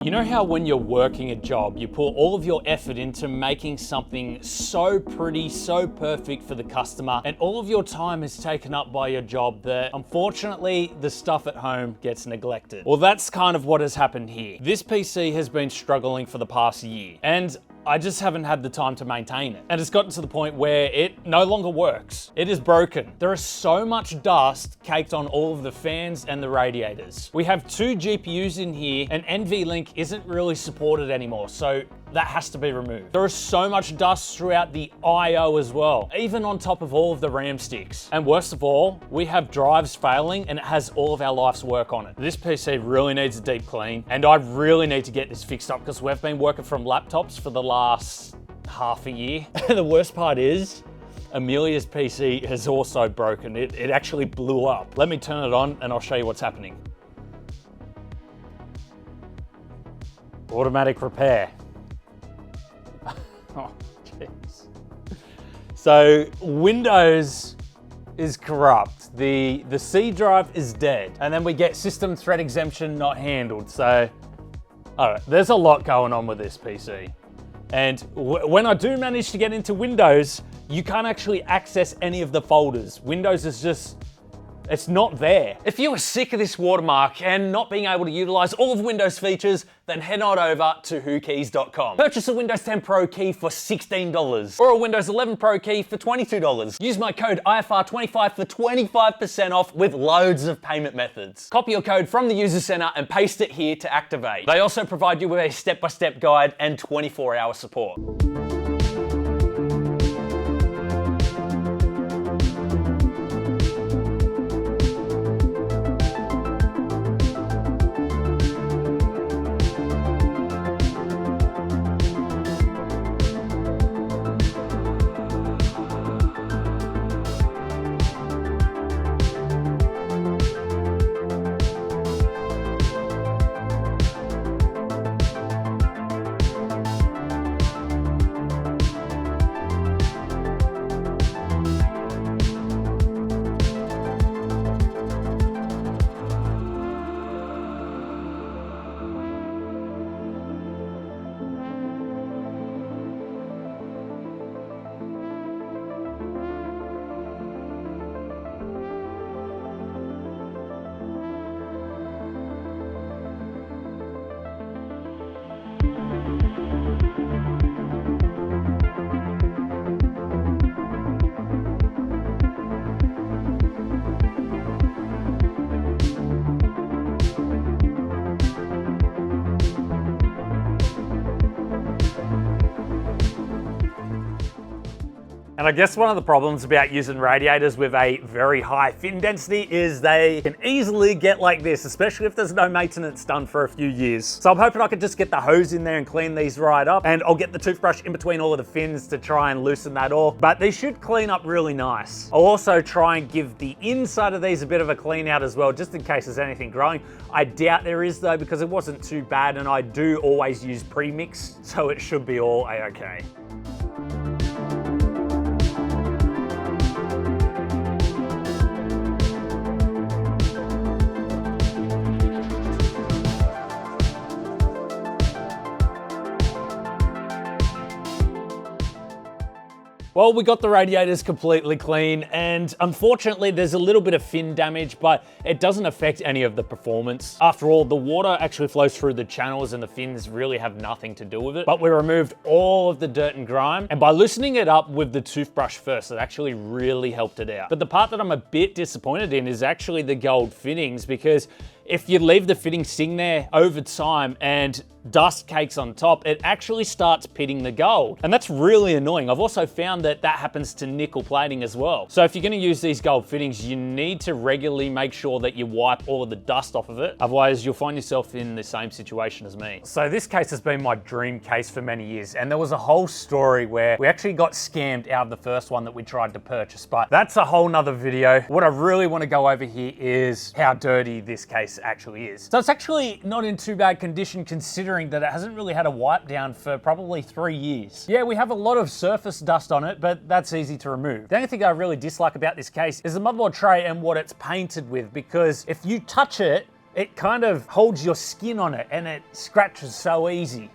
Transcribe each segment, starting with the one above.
You know how when you're working a job, you put all of your effort into making something so pretty, so perfect for the customer, and all of your time is taken up by your job that unfortunately the stuff at home gets neglected? Well, that's kind of what has happened here. This PC has been struggling for the past year, and I just haven't had the time to maintain it. And it's gotten to the point where it no longer works. It is broken. There is so much dust caked on all of the fans and the radiators. We have two GPUs in here, and NVLink isn't really supported anymore, so that has to be removed. There is so much dust throughout the I/O as well, even on top of all of the RAM sticks. And worst of all, we have drives failing and it has all of our life's work on it. This PC really needs a deep clean, and I really need to get this fixed up because we've been working from laptops for the last half a year. And the worst part is, Amelia's PC has also broken. It actually blew up. Let me turn it on and I'll show you what's happening. Automatic repair. Oh, jeez. So Windows is corrupt. The C drive is dead. And then we get system thread exemption not handled. So, all right, there's a lot going on with this PC. And when I do manage to get into Windows, you can't actually access any of the folders. Windows is just, it's not there. If you are sick of this watermark and not being able to utilize all of Windows features, then head on over to whokeys.com. Purchase a Windows 10 Pro key for $16 or a Windows 11 Pro key for $22. Use my code IFR25 for 25% off with loads of payment methods. Copy your code from the user center and paste it here to activate. They also provide you with a step-by-step guide and 24-hour support. And I guess one of the problems about using radiators with a very high fin density is they can easily get like this, especially if there's no maintenance done for a few years. So I'm hoping I can just get the hose in there and clean these right up, and I'll get the toothbrush in between all of the fins to try and loosen that off. But they should clean up really nice. I'll also try and give the inside of these a bit of a clean out as well, just in case there's anything growing. I doubt there is though, because it wasn't too bad, and I do always use pre-mix, so it should be all a-okay. Well, we got the radiators completely clean, and unfortunately there's a little bit of fin damage, but it doesn't affect any of the performance. After all, the water actually flows through the channels and the fins really have nothing to do with it. But we removed all of the dirt and grime, and by loosening it up with the toothbrush first, it actually really helped it out. But the part that I'm a bit disappointed in is actually the gold fittings, because if you leave the fitting sitting there over time and dust cakes on top, it actually starts pitting the gold. And that's really annoying. I've also found that that happens to nickel plating as well. So if you're gonna use these gold fittings, you need to regularly make sure that you wipe all of the dust off of it. Otherwise, you'll find yourself in the same situation as me. So this case has been my dream case for many years. And there was a whole story where we actually got scammed out of the first one that we tried to purchase, but that's a whole nother video. What I really wanna go over here is how dirty this case actually is. So it's actually not in too bad condition considering that it hasn't really had a wipe down for probably 3 years. Yeah, we have a lot of surface dust on it, but that's easy to remove. The only thing I really dislike about this case is the motherboard tray and what it's painted with, because if you touch it, it kind of holds your skin on it and it scratches so easy.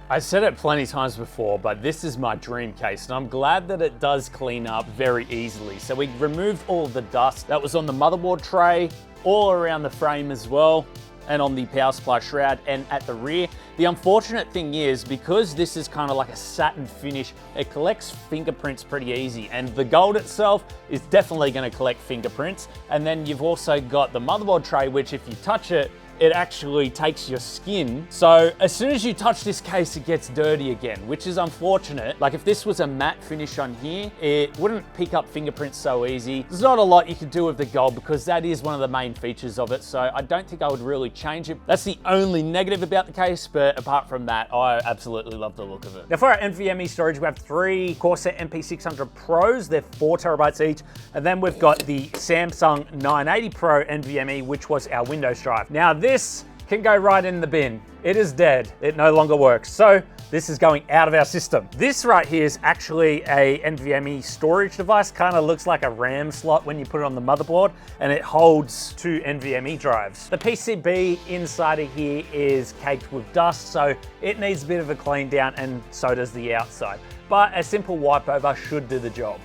I've said it plenty of times before, but this is my dream case, and I'm glad that it does clean up very easily. So we removed all of the dust that was on the motherboard tray, all around the frame as well, and on the power supply shroud and at the rear. The unfortunate thing is, because this is kind of like a satin finish, it collects fingerprints pretty easy, and the gold itself is definitely going to collect fingerprints. And then you've also got the motherboard tray, which if you touch it, it actually takes your skin. So as soon as you touch this case, it gets dirty again, which is unfortunate. Like if this was a matte finish on here, it wouldn't pick up fingerprints so easy. There's not a lot you could do with the gold because that is one of the main features of it. So I don't think I would really change it. That's the only negative about the case, but apart from that, I absolutely love the look of it. Now for our NVMe storage, we have 3 Corsair MP600 Pros. They're 4 terabytes each. And then we've got the Samsung 980 Pro NVMe, which was our Windows drive. Now this can go right in the bin. It is dead. It no longer works. So this is going out of our system. This right here is actually a NVMe storage device. Kind of looks like a RAM slot when you put it on the motherboard, and it holds 2 NVMe drives. The PCB inside of here is caked with dust, so it needs a bit of a clean down, and so does the outside. But a simple wipe over should do the job.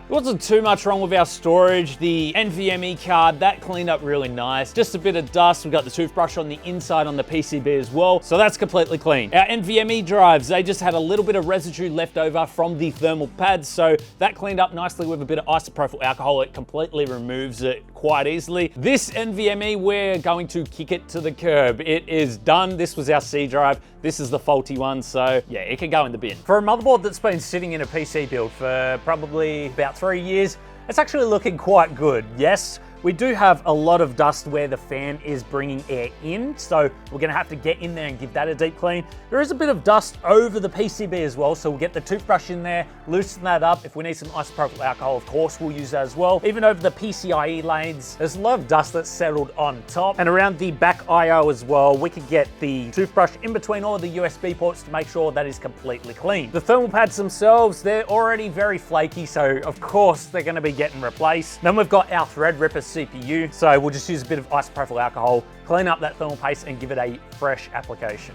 There wasn't too much wrong with our storage. The NVMe card, that cleaned up really nice. Just a bit of dust. We've got the toothbrush on the inside on the PCB as well, so that's completely clean. Our NVMe drives, they just had a little bit of residue left over from the thermal pads, so that cleaned up nicely with a bit of isopropyl alcohol. It completely removes it quite easily. This NVMe, we're going to kick it to the curb. It is done. This was our C drive. This is the faulty one, so yeah, it can go in the bin. For a motherboard that's been sitting in a PC build for probably about 3 years, it's actually looking quite good. Yes, we do have a lot of dust where the fan is bringing air in, so we're gonna have to get in there and give that a deep clean. There is a bit of dust over the PCB as well, so we'll get the toothbrush in there, loosen that up. If we need some isopropyl alcohol, of course, we'll use that as well. Even over the PCIe lanes, there's a lot of dust that's settled on top. And around the back IO as well, we could get the toothbrush in between all of the USB ports to make sure that is completely clean. The thermal pads themselves, they're already very flaky, so of course they're gonna be getting replaced. Then we've got our threadripper CPU, so we'll just use a bit of isopropyl alcohol, clean up that thermal paste and give it a fresh application.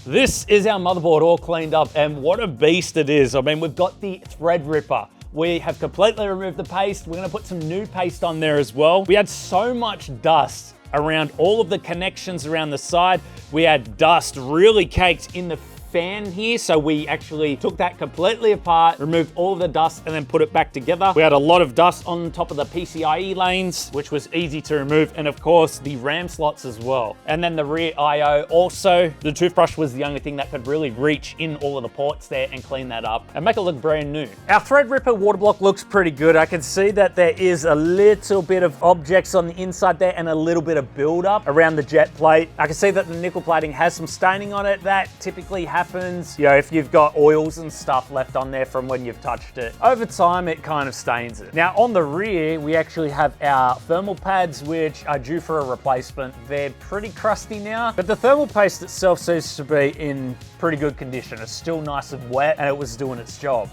This is our motherboard all cleaned up, and what a beast it is. I mean, we've got the threadripper. We have completely removed the paste. We're gonna put some new paste on there as well. We had so much dust around all of the connections around the side. We had dust really caked in the fan here, so we actually took that completely apart, removed all of the dust, and then put it back together. We had a lot of dust on top of the PCIe lanes, which was easy to remove, and of course the RAM slots as well. And then the rear IO also, the toothbrush was the only thing that could really reach in all of the ports there and clean that up and make it look brand new. Our threadripper water block looks pretty good. I can see that there is a little bit of objects on the inside there and a little bit of buildup around the jet plate. I can see that the nickel plating has some staining on it. That typically happens, you know, if you've got oils and stuff left on there from when you've touched it. Over time, it kind of stains it. Now on the rear, we actually have our thermal pads, which are due for a replacement. They're pretty crusty now, but the thermal paste itself seems to be in pretty good condition. It's still nice and wet, and it was doing its job.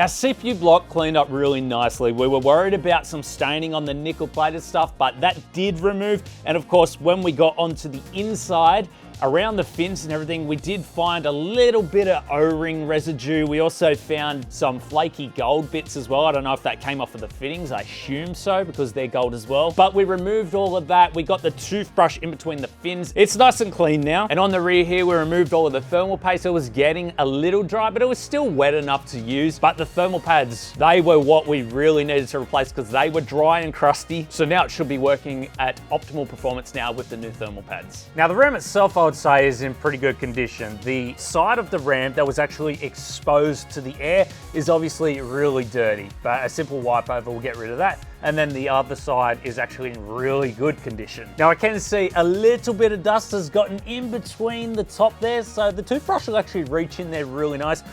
Our CPU block cleaned up really nicely. We were worried about some staining on the nickel plated stuff, but that did remove. And of course, when we got onto the inside, around the fins and everything, we did find a little bit of O-ring residue. We also found some flaky gold bits as well. I don't know if that came off of the fittings. I assume so because they're gold as well. But we removed all of that. We got the toothbrush in between the fins. It's nice and clean now. And on the rear here, we removed all of the thermal paste. It was getting a little dry, but it was still wet enough to use. But the thermal pads, they were what we really needed to replace because they were dry and crusty. So now it should be working at optimal performance now with the new thermal pads. Now the RAM itself, I would say, is in pretty good condition. The side of the RAM that was actually exposed to the air is obviously really dirty, but a simple wipe over will get rid of that. And then the other side is actually in really good condition. Now I can see a little bit of dust has gotten in between the top there, so the toothbrush will actually reach in there really nice.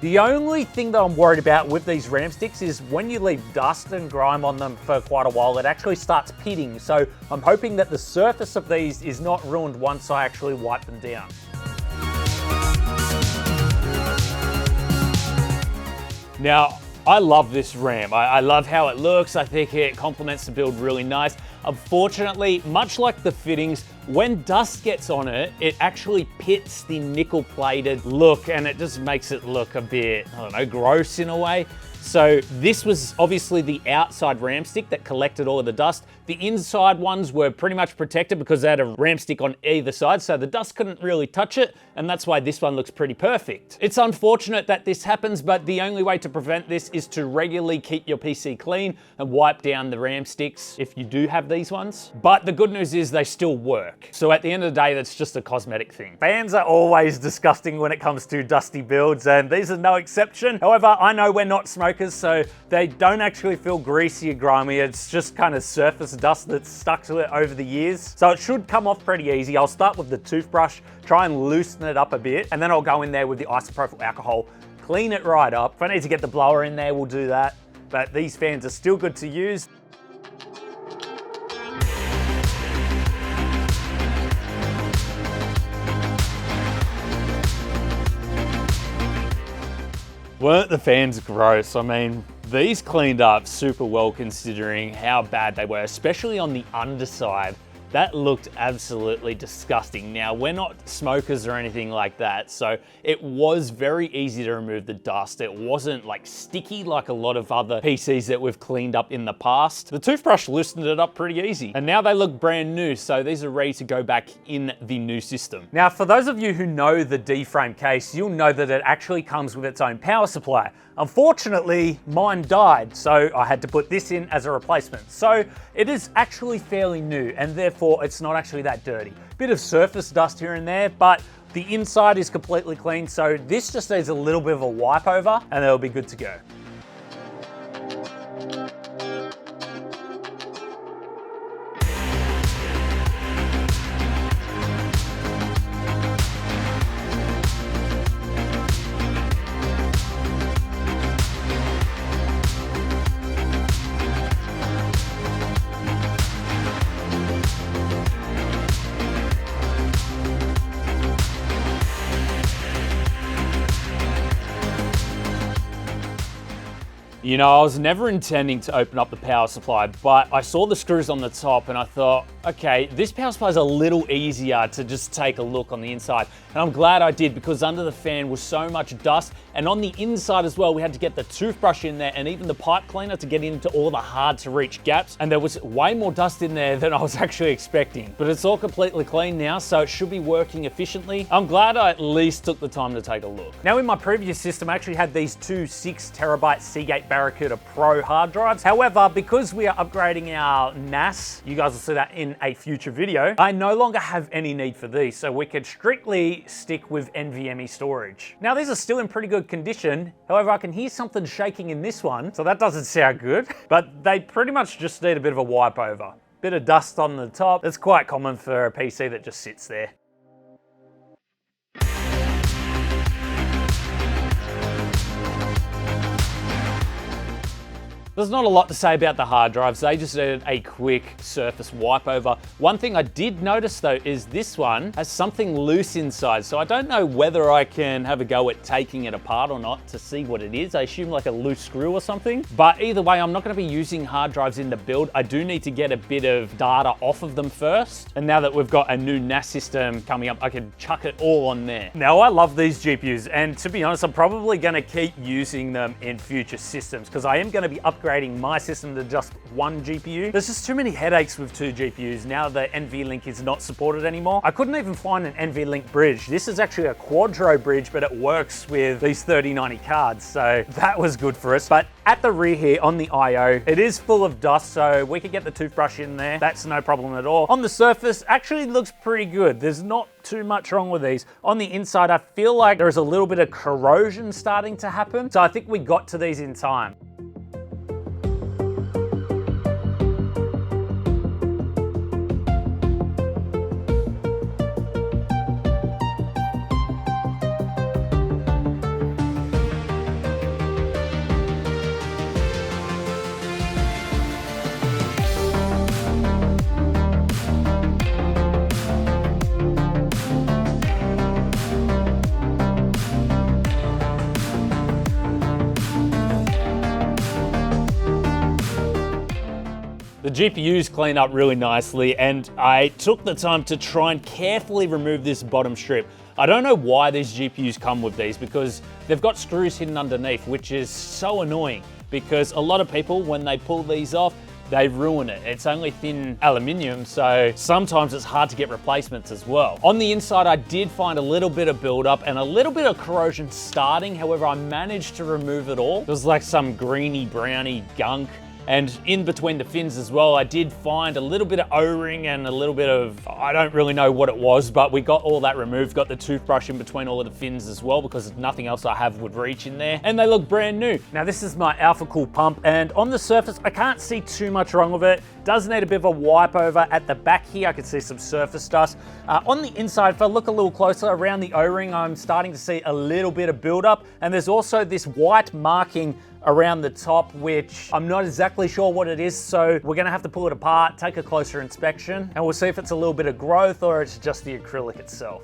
The only thing that I'm worried about with these RAM sticks is when you leave dust and grime on them for quite a while, it actually starts pitting. So I'm hoping that the surface of these is not ruined once I actually wipe them down. Now, I love this RAM. I love how it looks. I think it complements the build really nice. Unfortunately, much like the fittings, when dust gets on it, it actually pits the nickel plated look and it just makes it look a bit, I don't know, gross in a way. So this was obviously the outside RAM stick that collected all of the dust. The inside ones were pretty much protected because they had a RAM stick on either side, so the dust couldn't really touch it, and that's why this one looks pretty perfect. It's unfortunate that this happens, but the only way to prevent this is to regularly keep your PC clean and wipe down the RAM sticks if you do have these ones. But the good news is they still work. So at the end of the day, that's just a cosmetic thing. Fans are always disgusting when it comes to dusty builds, and these are no exception. However, I know we're not smokers, so they don't actually feel greasy or grimy. It's just kind of surface dust that's stuck to it over the years. So it should come off pretty easy. I'll start with the toothbrush, try and loosen it up a bit, and then I'll go in there with the isopropyl alcohol, clean it right up. If I need to get the blower in there, we'll do that. But these fans are still good to use. Weren't the fans gross? I mean, these cleaned up super well considering how bad they were, especially on the underside. That looked absolutely disgusting. Now, we're not smokers or anything like that, so it was very easy to remove the dust. It wasn't like sticky like a lot of other PCs that we've cleaned up in the past. The toothbrush loosened it up pretty easy. And now they look brand new, so these are ready to go back in the new system. Now, for those of you who know the D-frame case, you'll know that it actually comes with its own power supply. Unfortunately, mine died, so I had to put this in as a replacement. So it is actually fairly new, and therefore it's not actually that dirty. Bit of surface dust here and there, but the inside is completely clean, so this just needs a little bit of a wipe over, and it'll be good to go. You know, I was never intending to open up the power supply, but I saw the screws on the top and I thought, okay, this power supply is a little easier to just take a look on the inside. And I'm glad I did, because under the fan was so much dust, and on the inside as well, we had to get the toothbrush in there and even the pipe cleaner to get into all the hard to reach gaps. And there was way more dust in there than I was actually expecting, but it's all completely clean now, so it should be working efficiently. I'm glad I at least took the time to take a look. Now, in my previous system, I actually had these two 6TB Seagate Barracuda Pro hard drives. However, because we are upgrading our NAS, you guys will see that in a future video, I no longer have any need for these, so we could strictly stick with NVMe storage. Now, these are still in pretty good condition. However, I can hear something shaking in this one, so that doesn't sound good, but they pretty much just need a bit of a wipe over. Bit of dust on the top. That's quite common for a PC that just sits there. There's not a lot to say about the hard drives. They just did a quick surface wipe over. One thing I did notice though is this one has something loose inside. So I don't know whether I can have a go at taking it apart or not to see what it is. I assume like a loose screw or something. But either way, I'm not going to be using hard drives in the build. I do need to get a bit of data off of them first. And now that we've got a new NAS system coming up, I can chuck it all on there. Now, I love these GPUs, and to be honest, I'm probably going to keep using them in future systems because I am going to be upgrading my system to just one GPU. There's just too many headaches with 2 GPUs now that NVLink is not supported anymore. I couldn't even find an NVLink bridge. This is actually a Quadro bridge, but it works with these 3090 cards, so that was good for us. But at the rear here on the IO, it is full of dust, so we could get the toothbrush in there. That's no problem at all. On the surface, actually looks pretty good. There's not too much wrong with these. On the inside, I feel like there's a little bit of corrosion starting to happen, so I think we got to these in time. The GPUs clean up really nicely, and I took the time to try and carefully remove this bottom strip. I don't know why these GPUs come with these because they've got screws hidden underneath, which is so annoying because a lot of people, when they pull these off, they ruin it. It's only thin aluminium, so sometimes it's hard to get replacements as well. On the inside, I did find a little bit of buildup and a little bit of corrosion starting. However, I managed to remove it all. It was like some greeny, browny gunk. And in between the fins as well, I did find a little bit of O-ring and a little bit of, I don't really know what it was, but we got all that removed, got the toothbrush in between all of the fins as well because nothing else I have would reach in there. And they look brand new. Now this is my Alpha Cool pump, and on the surface, I can't see too much wrong with it. Does need a bit of a wipe over at the back here. I can see some surface dust. On the inside, if I look a little closer around the O-ring, I'm starting to see a little bit of buildup. And there's also this white marking around the top, which I'm not exactly sure what it is. So we're gonna have to pull it apart, take a closer inspection, and we'll see if it's a little bit of growth or it's just the acrylic itself.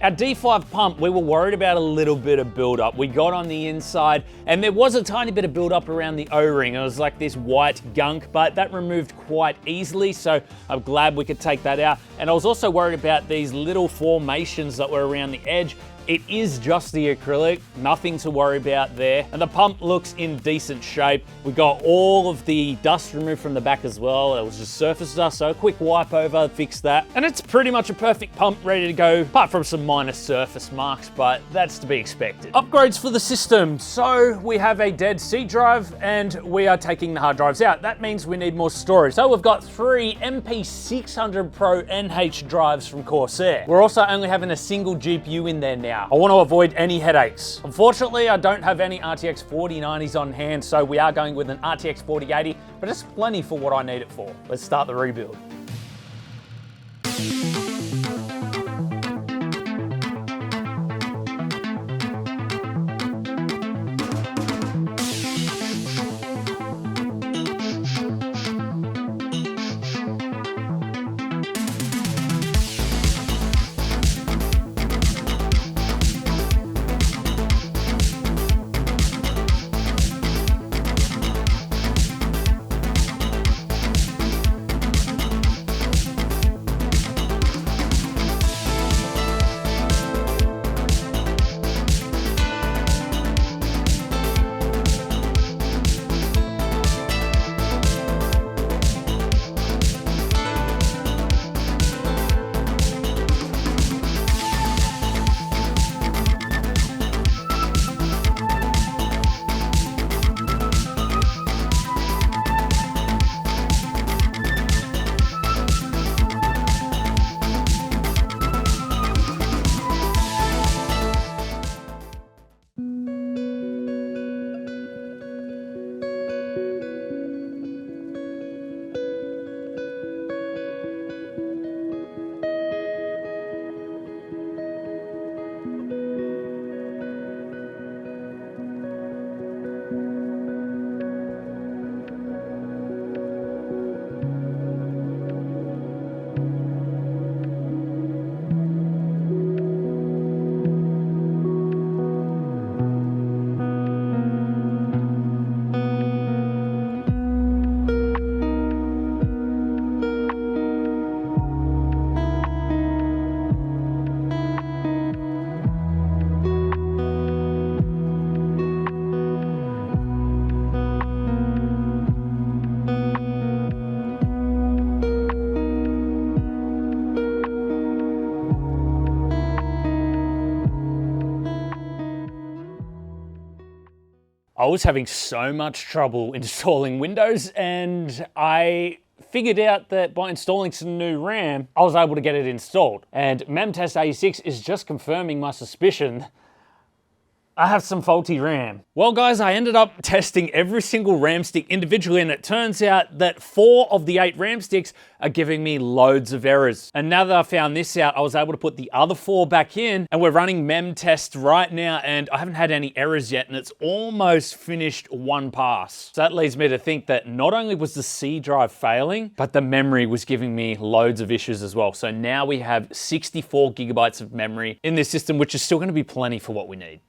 Our D5 pump, we were worried about a little bit of buildup. We got on the inside and there was a tiny bit of buildup around the O-ring. It was like this white gunk, but that removed quite easily. So I'm glad we could take that out. And I was also worried about these little formations that were around the edge. It is just the acrylic, nothing to worry about there. And the pump looks in decent shape. We got all of the dust removed from the back as well. It was just surface dust, so a quick wipe over, fix that. And it's pretty much a perfect pump ready to go, apart from some minor surface marks, but that's to be expected. Upgrades for the system. So we have a dead C drive and we are taking the hard drives out. That means we need more storage. So we've got 3 MP600 Pro NH drives from Corsair. We're also only having a single GPU in there now. I want to avoid any headaches. Unfortunately, I don't have any RTX 4090s on hand, so we are going with an RTX 4080, but it's plenty for what I need it for. Let's start the rebuild. I was having so much trouble installing Windows, and I figured out that by installing some new RAM, I was able to get it installed. And memtest86 is just confirming my suspicion I have some faulty RAM. Well guys, I ended up testing every single RAM stick individually, and it turns out that 4 of the 8 RAM sticks are giving me loads of errors. And now that I found this out, I was able to put the other 4 back in, and we're running mem test right now, and I haven't had any errors yet, and it's almost finished one pass. So that leads me to think that not only was the C drive failing, but the memory was giving me loads of issues as well. So now we have 64 gigabytes of memory in this system, which is still gonna be plenty for what we need.